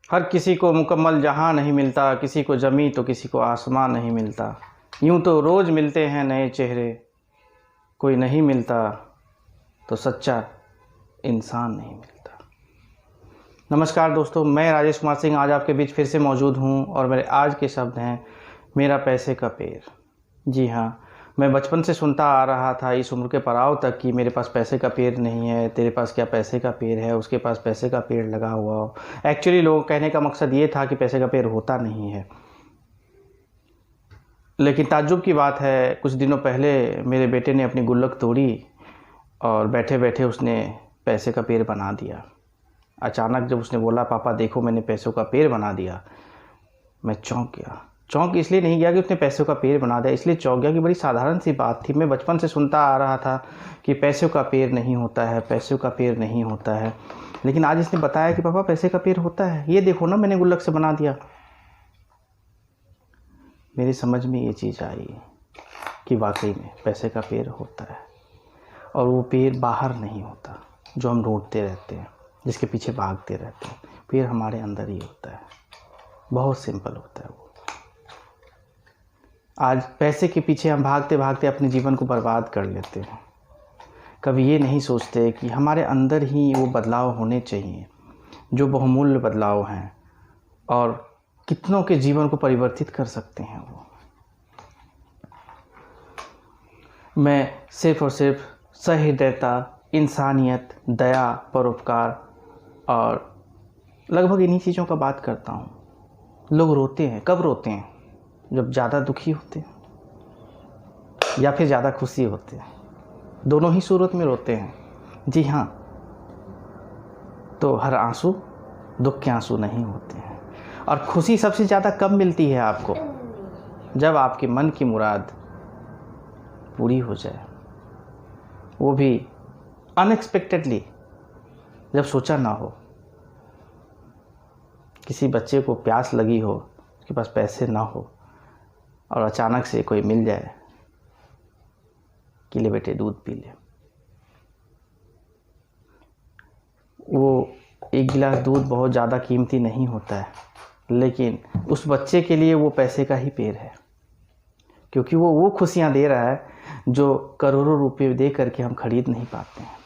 हर किसी को मुकम्मल जहां नहीं मिलता, किसी को ज़मीं तो किसी को आसमां नहीं मिलता। यूं तो रोज़ मिलते हैं नए चेहरे, कोई नहीं मिलता तो सच्चा इंसान नहीं मिलता। नमस्कार दोस्तों, मैं राजेश कुमार सिंह आज आपके बीच फिर से मौजूद हूं और मेरे आज के शब्द हैं मेरा पैसे का पेड़। जी हाँ, मैं बचपन से सुनता आ रहा था इस उम्र के पड़ाव तक कि मेरे पास पैसे का पेड़ नहीं है, तेरे पास क्या पैसे का पेड़ है, उसके पास पैसे का पेड़ लगा हुआ हो। एक्चुअली लोगों कहने का मकसद ये था कि पैसे का पेड़ होता नहीं है। लेकिन ताज्जुब की बात है, कुछ दिनों पहले मेरे बेटे ने अपनी गुल्लक तोड़ी और बैठे बैठे उसने पैसे का पेड़ बना दिया। अचानक जब उसने बोला पापा देखो मैंने पैसों का पेड़ बना दिया, मैं चौंक गया। चौंक इसलिए नहीं गया कि उसने पैसों का पेड़ बना दिया, इसलिए चौंक गया कि बड़ी साधारण सी बात थी। मैं बचपन से सुनता आ रहा था कि पैसों का पेड़ नहीं होता है, पैसों का पेड़ नहीं होता है। लेकिन आज इसने बताया कि पापा पैसे का पेड़ होता है, ये देखो ना मैंने गुल्लक से बना दिया। मेरी समझ में ये चीज़ आई कि वाकई में पैसे का पेड़ होता है और वो पेड़ बाहर नहीं होता जो हम ढूंढते रहते हैं, जिसके पीछे भागते रहते हैं। पेड़ हमारे अंदर ही होता है, बहुत सिंपल होता है वो। आज पैसे के पीछे हम भागते भागते अपने जीवन को बर्बाद कर लेते हैं। कभी ये नहीं सोचते कि हमारे अंदर ही वो बदलाव होने चाहिए जो बहुमूल्य बदलाव हैं और कितनों के जीवन को परिवर्तित कर सकते हैं वो। मैं सिर्फ और सिर्फ सहृदयता, इंसानियत, दया, परोपकार और लगभग इन्हीं चीज़ों का बात करता हूँ। लोग रोते हैं, कब रोते हैं? जब ज़्यादा दुखी होते हैं या फिर ज़्यादा खुशी होते हैं, दोनों ही सूरत में रोते हैं। जी हाँ, तो हर आंसू दुख के आंसू नहीं होते हैं। और खुशी सबसे ज़्यादा कब मिलती है आपको? जब आपके मन की मुराद पूरी हो जाए, वो भी अनएक्सपेक्टेडली, जब सोचा ना हो। किसी बच्चे को प्यास लगी हो, उसके पास पैसे ना हो और अचानक से कोई मिल जाए कि ले बेटे दूध पी ले। वो एक गिलास दूध बहुत ज़्यादा कीमती नहीं होता है, लेकिन उस बच्चे के लिए वो पैसे का ही पेड़ है, क्योंकि वो खुशियाँ दे रहा है जो करोड़ों रुपए दे करके हम खरीद नहीं पाते हैं।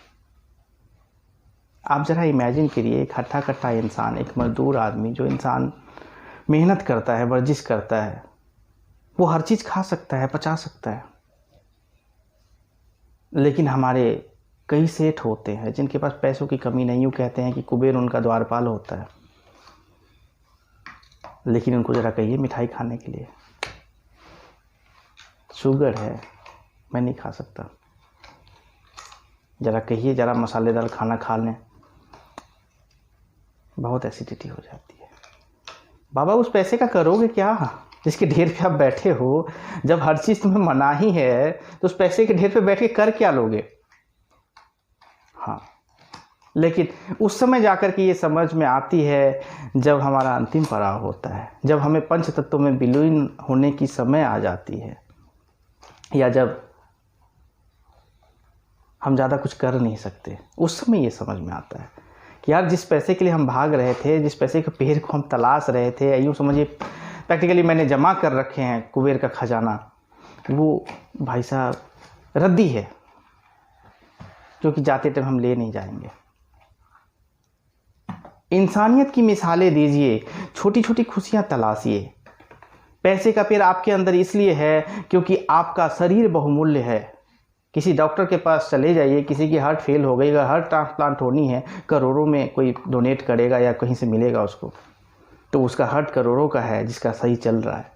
आप ज़रा इमेजिन करिए, एक हट्टा कट्टा इंसान, एक मजदूर आदमी, जो इंसान मेहनत करता है, वर्जिश करता है, वो हर चीज़ खा सकता है, पचा सकता है। लेकिन हमारे कई सेठ होते हैं जिनके पास पैसों की कमी नहीं, यूँ कहते हैं कि कुबेर उनका द्वारपाल होता है। लेकिन उनको ज़रा कहिए मिठाई खाने के लिए, शुगर है, मैं नहीं खा सकता। ज़रा कहिए ज़रा मसालेदार खाना खा लें, बहुत एसिडिटी हो जाती है। बाबा उस पैसे का करोगे क्या जिसके ढेर पे आप बैठे हो? जब हर चीज़ तुम्हें मना ही है तो उस पैसे के ढेर पे बैठ के कर क्या लोगे? हाँ, लेकिन उस समय जाकर के ये समझ में आती है जब हमारा अंतिम पड़ाव होता है, जब हमें पंच तत्वों में विलीन होने की समय आ जाती है, या जब हम ज़्यादा कुछ कर नहीं सकते। उस समय ये समझ में आता है कि यार जिस पैसे के लिए हम भाग रहे थे, जिस पैसे के पेड़ को हम तलाश रहे थे, यूँ समझिए प्रैक्टिकली मैंने जमा कर रखे हैं कुबेर का खजाना, वो भाई साहब रद्दी है जो कि जाते टाइम हम ले नहीं जाएंगे। इंसानियत की मिसालें दीजिए, छोटी छोटी खुशियाँ तलाशिए। पैसे का पेड़ आपके अंदर इसलिए है क्योंकि आपका शरीर बहुमूल्य है। किसी डॉक्टर के पास चले जाइए, किसी की हार्ट फेल हो गई, अगर हार्ट ट्रांसप्लांट होनी है, करोड़ों में कोई डोनेट करेगा या कहीं से मिलेगा उसको, तो उसका हार्ट करोड़ों का है जिसका सही चल रहा है।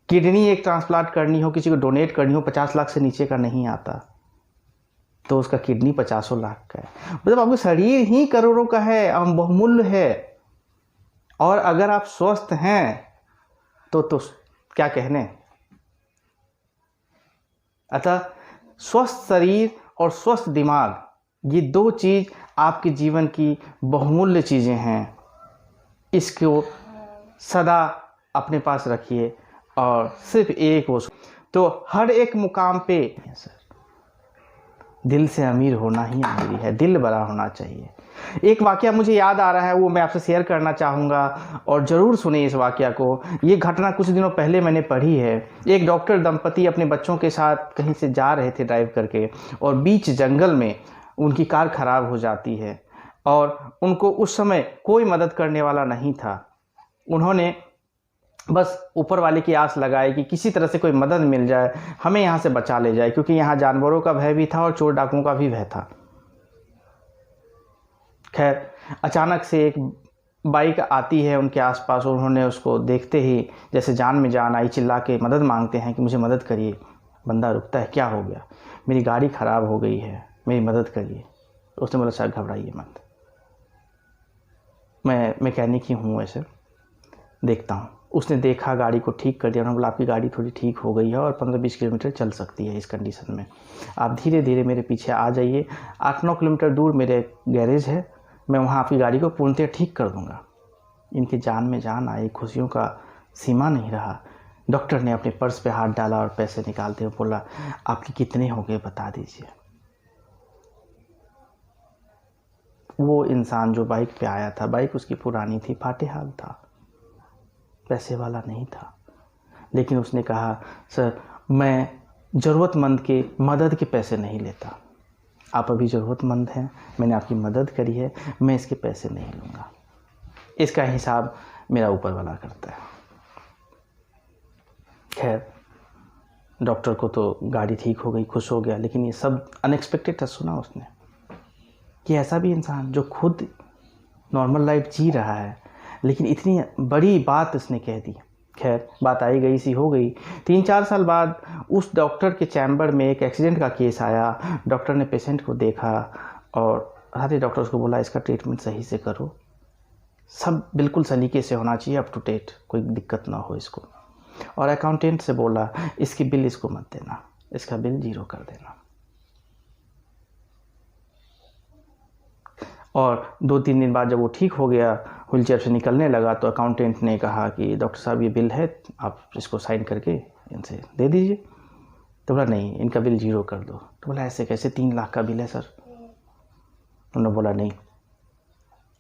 किडनी एक ट्रांसप्लांट करनी हो, किसी को डोनेट करनी हो, 50 लाख से नीचे का नहीं आता, तो उसका किडनी 50 लाख का है। मतलब आपका शरीर ही करोड़ों का है, हम बहुमूल्य है। और अगर आप स्वस्थ हैं तो क्या कहने। अतः स्वस्थ शरीर और स्वस्थ दिमाग, ये दो चीज़ आपके जीवन की बहुमूल्य चीज़ें हैं। इसको सदा अपने पास रखिए और सिर्फ एक वो, तो हर एक मुकाम पे दिल से अमीर होना ही अमीरी है, दिल बड़ा होना चाहिए। एक वाकया मुझे याद आ रहा है, वो मैं आपसे शेयर करना चाहूँगा और ज़रूर सुनिए इस वाकया को। ये घटना कुछ दिनों पहले मैंने पढ़ी है। एक डॉक्टर दंपति अपने बच्चों के साथ कहीं से जा रहे थे ड्राइव करके, और बीच जंगल में उनकी कार ख़राब हो जाती है और उनको उस समय कोई मदद करने वाला नहीं था। उन्होंने बस ऊपर वाले की आस लगाई कि किसी तरह से कोई मदद मिल जाए, हमें यहाँ से बचा ले जाए, क्योंकि यहाँ जानवरों का भय भी था और चोर डाकुओं का भी भय था। खैर, अचानक से एक बाइक आती है उनके आसपास, उन्होंने उसको देखते ही जैसे जान में जान आई, चिल्ला के मदद मांगते हैं कि मुझे मदद करिए। बंदा रुकता है, क्या हो गया? मेरी गाड़ी ख़राब हो गई है, मेरी मदद करिए। उसने बोला सर घबराइए मत, मैं मैकेनिक ही हूँ, ऐसे देखता हूँ। उसने देखा, गाड़ी को ठीक कर दिया। उन्होंने बोला आपकी गाड़ी थोड़ी ठीक हो गई है और 15-20 किलोमीटर चल सकती है इस कंडीशन में, आप धीरे धीरे मेरे पीछे आ जाइए। 8-9 किलोमीटर दूर मेरे गैरेज है, मैं वहाँ आपकी गाड़ी को पूर्णतः ठीक कर दूँगा। इनकी जान में जान आई, खुशियों का सीमा नहीं रहा। डॉक्टर ने अपने पर्स पे हाथ डाला और पैसे निकालते हुए बोला आपके कितने हो गए बता दीजिए। वो इंसान जो बाइक पे आया था, बाइक उसकी पुरानी थी, फाटे हाल था, पैसे वाला नहीं था, लेकिन उसने कहा सर मैं ज़रूरतमंद के मदद के पैसे नहीं लेता, आप अभी ज़रूरतमंद हैं, मैंने आपकी मदद करी है, मैं इसके पैसे नहीं लूँगा, इसका हिसाब मेरा ऊपर वाला करता है। खैर, डॉक्टर को तो गाड़ी ठीक हो गई, खुश हो गया, लेकिन ये सब अनएक्सपेक्टेड था। सुना उसने कि ऐसा भी इंसान जो खुद नॉर्मल लाइफ जी रहा है, लेकिन इतनी बड़ी बात उसने कह दी। खैर, बात आई गई सी हो गई। 3-4 साल बाद उस डॉक्टर के चैम्बर में एक एक्सीडेंट का केस आया। डॉक्टर ने पेशेंट को देखा और सारे डॉक्टर्स को बोला इसका ट्रीटमेंट सही से करो, सब बिल्कुल सलीके से होना चाहिए, अप टू डेट, कोई दिक्कत ना हो इसको। और अकाउंटेंट से बोला इसकी बिल इसको मत देना, इसका बिल 0 कर देना। और 2-3 दिन बाद जब वो ठीक हो गया, व्हीलचेयर से निकलने लगा, तो अकाउंटेंट ने कहा कि डॉक्टर साहब ये बिल है, आप इसको साइन करके इनसे दे दीजिए। तो बोला नहीं, इनका बिल 0 कर दो। तो बोला ऐसे कैसे, 3 लाख का बिल है सर। उन्होंने बोला नहीं,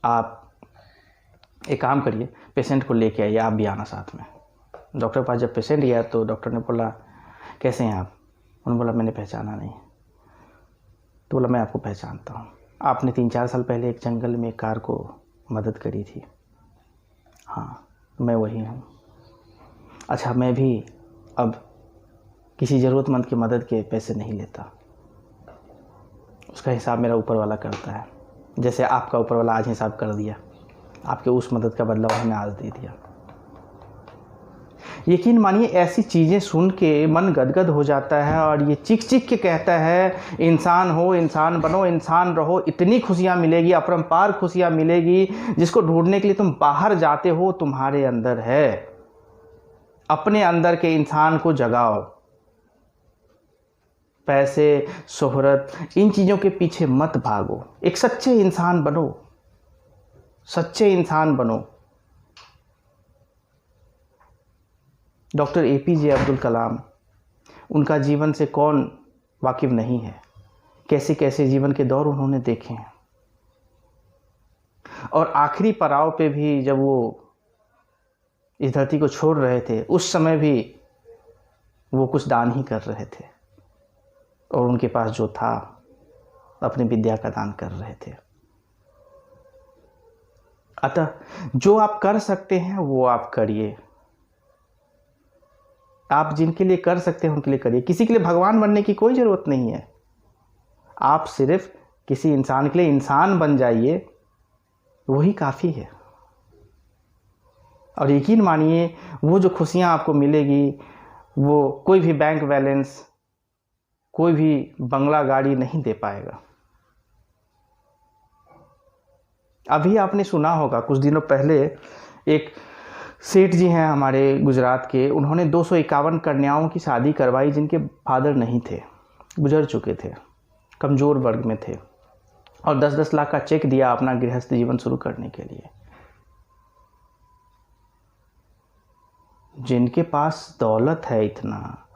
आप एक काम करिए, पेशेंट को लेके आइए, आप भी आना साथ में। डॉक्टर के पास जब पेशेंट गया तो डॉक्टर ने बोला कैसे हैं आप? उन्होंने बोला मैंने पहचाना नहीं। तो बोला मैं आपको पहचानता हूँ, आपने 3-4 साल पहले एक जंगल में एक कार को मदद करी थी। हाँ, मैं वही हूँ। अच्छा, मैं भी अब किसी ज़रूरतमंद की मदद के पैसे नहीं लेता, उसका हिसाब मेरा ऊपर वाला करता है। जैसे आपका ऊपर वाला आज हिसाब कर दिया, आपके उस मदद का बदला उन्होंने आज दे दिया। यकीन मानिए, ऐसी चीज़ें सुन के मन गदगद हो जाता है और ये चीख चीख के कहता है इंसान हो, इंसान बनो, इंसान रहो, इतनी खुशियाँ मिलेगी, अपरंपार खुशियाँ मिलेगी, जिसको ढूंढने के लिए तुम बाहर जाते हो तुम्हारे अंदर है। अपने अंदर के इंसान को जगाओ। पैसे, शोहरत, इन चीज़ों के पीछे मत भागो, एक सच्चे इंसान बनो, सच्चे इंसान बनो। डॉक्टर APJ अब्दुल कलाम, उनका जीवन से कौन वाकिफ़ नहीं है, कैसे कैसे जीवन के दौर उन्होंने देखे हैं। और आखिरी पड़ाव पे भी जब वो इस धरती को छोड़ रहे थे, उस समय भी वो कुछ दान ही कर रहे थे और उनके पास जो था अपनी विद्या का दान कर रहे थे। अतः जो आप कर सकते हैं वो आप करिए। आप जिनके लिए कर सकते हैं उनके लिए करिए। किसी के लिए भगवान बनने की कोई ज़रूरत नहीं है। आप सिर्फ किसी इंसान के लिए इंसान बन जाइए, वही काफ़ी है। और यकीन मानिए, वो जो खुशियाँ आपको मिलेगी वो कोई भी बैंक बैलेंस, कोई भी बंगला गाड़ी नहीं दे पाएगा। अभी आपने सुना होगा, कुछ दिनों पहले एक सेठ जी हैं हमारे गुजरात के, उन्होंने 251 कन्याओं की शादी करवाई जिनके फादर नहीं थे, गुजर चुके थे, कमज़ोर वर्ग में थे, और 10-10 लाख का चेक दिया अपना गृहस्थ जीवन शुरू करने के लिए। जिनके पास दौलत है इतना,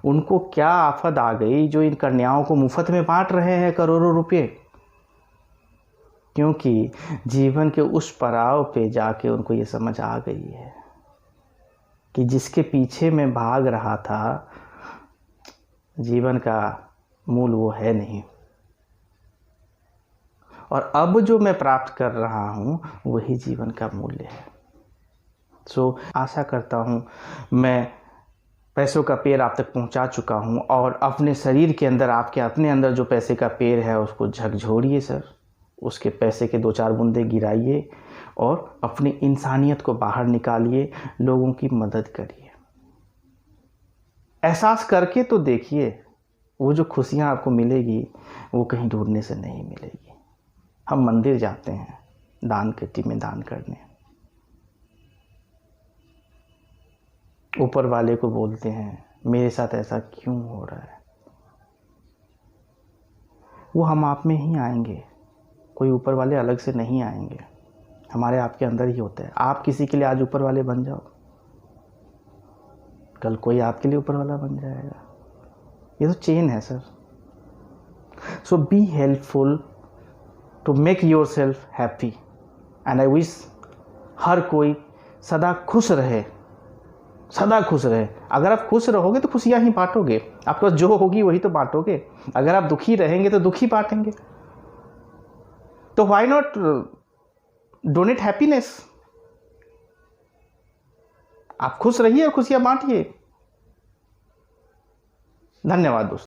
उनको क्या आफत आ गई जो इन कन्याओं को मुफ्त में बांट रहे हैं करोड़ों रुपए? क्योंकि जीवन के उस पड़ाव पे जाके उनको ये समझ आ गई है कि जिसके पीछे मैं भाग रहा था, जीवन का मूल वो है नहीं, और अब जो मैं प्राप्त कर रहा हूँ वही जीवन का मूल्य है। आशा करता हूँ मैं पैसों का पेड़ आप तक पहुँचा चुका हूँ, और अपने शरीर के अंदर, आपके अपने अंदर जो पैसे का पेड़ है उसको झकझोरिए सर, उसके पैसे के 2-4 बूंदे गिराइए और अपनी इंसानियत को बाहर निकालिए, लोगों की मदद करिए। एहसास करके तो देखिए, वो जो खुशियाँ आपको मिलेगी वो कहीं ढूंढने से नहीं मिलेगी। हम मंदिर जाते हैं दान पेटी में दान करने, ऊपर वाले को बोलते हैं मेरे साथ ऐसा क्यों हो रहा है। वो हम आप में ही आएंगे, कोई ऊपर वाले अलग से नहीं आएंगे, हमारे आपके अंदर ही होता है। आप किसी के लिए आज ऊपर वाले बन जाओ, कल कोई आपके लिए ऊपर वाला बन जाएगा। ये तो चेन है sir. So be helpful to make yourself happy, and I wish हर कोई सदा खुश रहे, सदा खुश रहे। अगर आप खुश रहोगे तो खुशियाँ ही बांटोगे, आपके पास जो होगी वही तो बांटोगे। अगर आप दुखी रहेंगे तो दुखी बांटेंगे। तो व्हाई नॉट डोनेट हैप्पीनेस? आप खुश रहिए और खुशियाँ बांटिए। धन्यवाद दोस्तों।